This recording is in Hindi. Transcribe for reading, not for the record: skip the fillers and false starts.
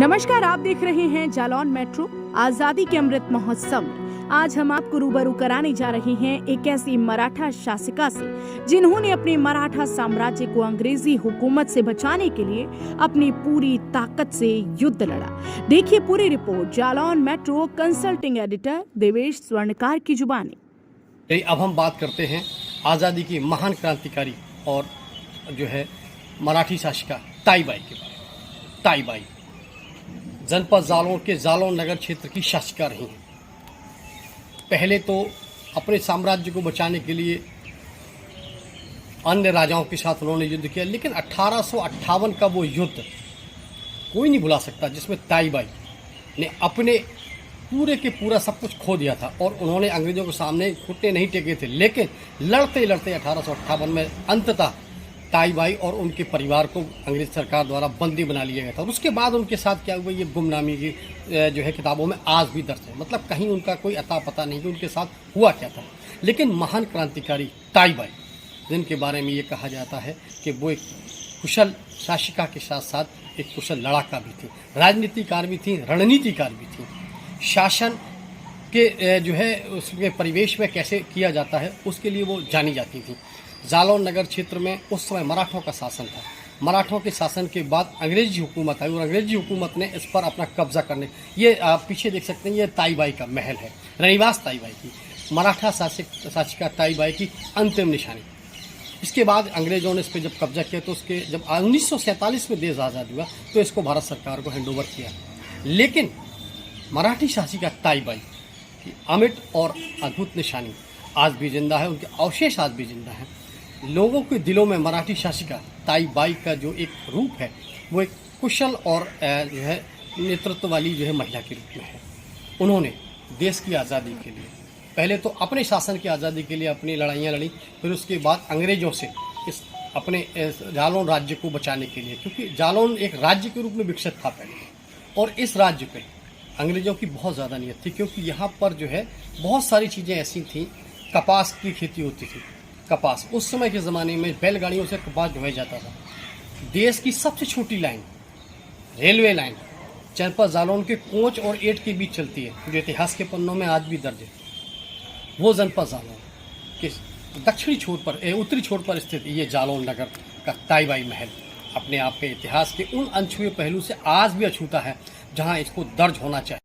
नमस्कार, आप देख रहे हैं जालौन मेट्रो आजादी के अमृत महोत्सव में। आज हम आपको रूबरू कराने जा रहे हैं एक ऐसी मराठा शासिका से जिन्होंने अपने मराठा साम्राज्य को अंग्रेजी हुकूमत से बचाने के लिए अपनी पूरी ताकत से युद्ध लड़ा। देखिए पूरी report Jalaun metro consulting editor Devesh Swarnkar की जुबानी। अब हम बात करते हैं आज़ादी की महान क्रांतिकारी और जो है मराठी शासिका ताईबाई के बारे में। ताईबाई जनपद जालौन के जालौन नगर क्षेत्र की शासिका रही हैं। पहले तो अपने साम्राज्य को बचाने के लिए अन्य राजाओं के साथ उन्होंने युद्ध किया, लेकिन 1858 का वो युद्ध कोई नहीं भुला सकता जिसमें ताईबाई ने अपने पूरे के पूरा सब कुछ खो दिया था और उन्होंने अंग्रेजों के सामने घुटने नहीं टेके थे। लेकिन लड़ते लड़ते 1858 में अंततः ताईबाई और उनके परिवार को अंग्रेज सरकार द्वारा बंदी बना लिया गया था। और उसके बाद उनके साथ क्या हुआ, ये गुमनामी की जो है किताबों में आज भी दर्ज है। मतलब कहीं उनका कोई अता पता नहीं कि उनके साथ हुआ क्या था। लेकिन महान क्रांतिकारी ताईबाई, जिनके बारे में ये कहा जाता है कि वो एक कुशल शासिका के साथ साथ एक कुशल लड़ाका भी थी, राजनीतिकार भी थी, रणनीतिकार भी थी। शासन के जो है उसके परिवेश में कैसे किया जाता है उसके लिए वो जानी जाती थी। जालौन नगर क्षेत्र में उस समय मराठों का शासन था। मराठों के शासन के बाद अंग्रेजी हुकूमत आई और अंग्रेजी हुकूमत ने इस पर अपना कब्जा करने, ये आप पीछे देख सकते हैं, ये ताईबाई का महल है, रनिवास ताईबाई की, मराठा शासिका ताईबाई की अंतिम निशानी। इसके बाद अंग्रेजों ने इस पर जब कब्जा किया तो उसके जब 1947 में देश आज़ाद हुआ तो इसको भारत सरकार को हैंडओवर किया। लेकिन मराठी शासिका ताईबाई की अमिट और अद्भुत निशानी आज भी जिंदा है, उनके अवशेष आज भी जिंदा हैं। लोगों के दिलों में मराठी शासिका ताईबाई का जो एक रूप है वो एक कुशल और जो है नेतृत्व वाली जो है महिला के रूप में है। उन्होंने देश की आज़ादी के लिए पहले तो अपने शासन की आज़ादी के लिए अपनी लड़ाइयाँ लड़ी, फिर उसके बाद अंग्रेजों से इस अपने जालौन राज्य को बचाने के लिए, क्योंकि जालौन एक राज्य के रूप में विकसित था पहले और इस राज्य पे अंग्रेजों की बहुत ज़्यादा नियत थी, क्योंकि यहाँ पर जो है बहुत सारी चीज़ें ऐसी थीं। कपास की खेती होती थी। कपास उस समय के ज़माने में बैलगाड़ियों से कपास ढोया जाता था। देश की सबसे छोटी लाइन, रेलवे लाइन, जनपद जालौन के कोंच और एट के बीच चलती है, जो इतिहास के पन्नों में आज भी दर्ज है। वो जनपद जालौन के दक्षिणी छोर पर, उत्तरी छोर पर स्थित ये जालौन नगर का ताईबाई महल अपने आप के इतिहास के उन अनछुए पहलू से आज भी अछूता है जहाँ इसको दर्ज होना चाहिए।